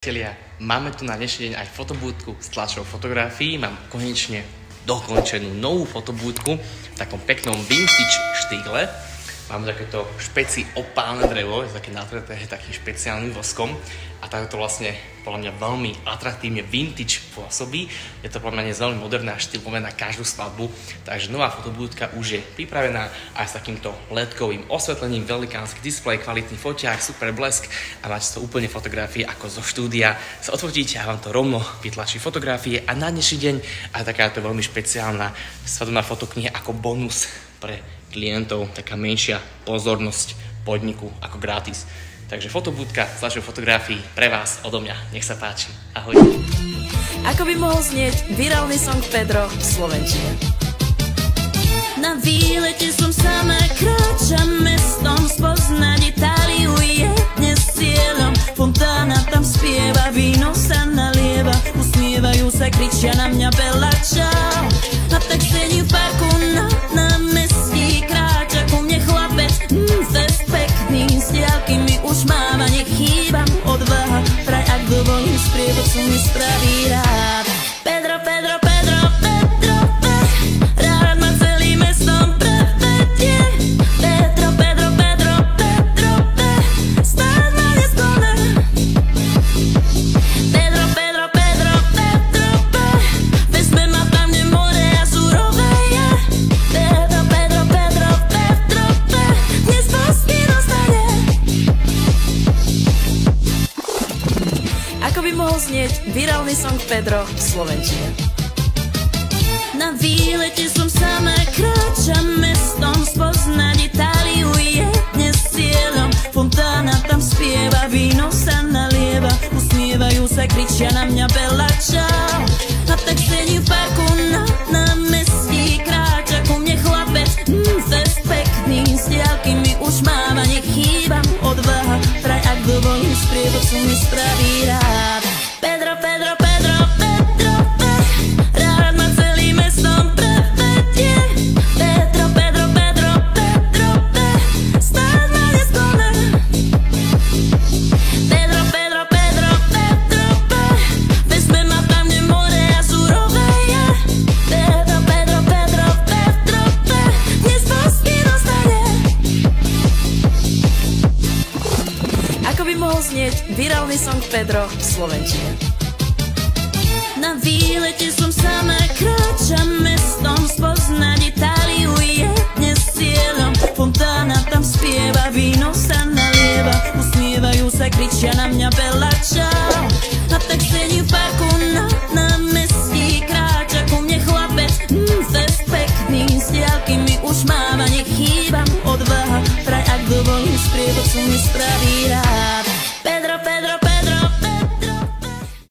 Máme tu na dnešný deň aj fotobúdku s tlačou fotografií. Mám konečne dokončenú novú fotobúdku v takom peknom vintage štýle. Máme takéto špeci opálne drevo, je také natreté takým špeciálnym voskom a takto vlastne podľa mňa veľmi atraktívne vintage pôsobí. Je to podľa mňa veľmi moderné a štýlové na každú svadbu, takže nová fotobúdka už je pripravená aj s takýmto LED-kovým osvetlením, velikánsky displej, kvalitný foťák, super blesk a máte to úplne fotografie ako zo štúdia. Sa odfotíte a vám to rovno vytlačí fotografie a na dnešný deň aj takáto veľmi špeciálna svadobná fotokniha ako bonus pre klientov, taká menšia pozornosť podniku ako gratis. Takže fotobúdka s vašou fotografií pre vás odo mňa. Nech sa páči. Ahoj. Ako by mohol znieť virálny song Pedro v slovenčine. Na výlete som sama, kráčam mestom, spoznať Itáliu je dnes cieľom. Fontána tam spieva, víno sa nalieva, usmievajú sa, kričia na mňa Bella ciao. A tak sedím v parku na námestí, kráča ku mne chlapec, fest pekný, z diaľky mi už máva, nech chýba odvaha, vraj ak dovolím sprievodcu mi spraví rád. Pedro, Pedro, Pedro, Pedro, rád ma celým mestom prevedie. Pedro, Pedro, Pedro, Pedro, stáť ma nesklone. Pedro, Pedro, Pedro, Pedro, vezme ma tam, kde more a surové je. Pedro, Pedro, Pedro, Pedro, dnes bosky dostane. Ako by mohol znieť virálny song Pedro v slovenčine. Na výlete som sama, kráčam mestom, spoznať Itáliu je dnes cieľom. Fontána tam spieva, víno sa nalieva, usmievajú sa, kričia na mňa Bella ciao. A tak sedím v parku na námestí, kráča ku mne chlapec, fest pekný, z diaľky mi už máva, nech chýba odvaha, vraj ak dovolím sprievodcu mi spraví rád. Pedro, Pedro, Pedro, Pedro, rád ma celým mestom prevedie. Pedro, Pedro, Pedro, Pedro, stáť ma nesklone. Pedro, Pedro, Pedro, Pedro, vezme ma tam, kde more a surové je. Pedro, Pedro, Pedro, Pedro, dnes bosky dostane. Ako by mohol znieť virálny song Pedro v slovenčine. Na výlete som sama, kráčam mestom, spoznať Itáliu je dnes cieľom. Fontána tam spieva, víno sa nalieva, usmievajú sa, kričia na mňa Bella ciao. A tak sedím v parku na námestí, kráča ku mne chlapec, fest pekný, z diaľky mi už máva, nech chýba odvaha, vraj ak dovolím sprievodcu mi spraví rád. Pedro, Pedro, Pedro,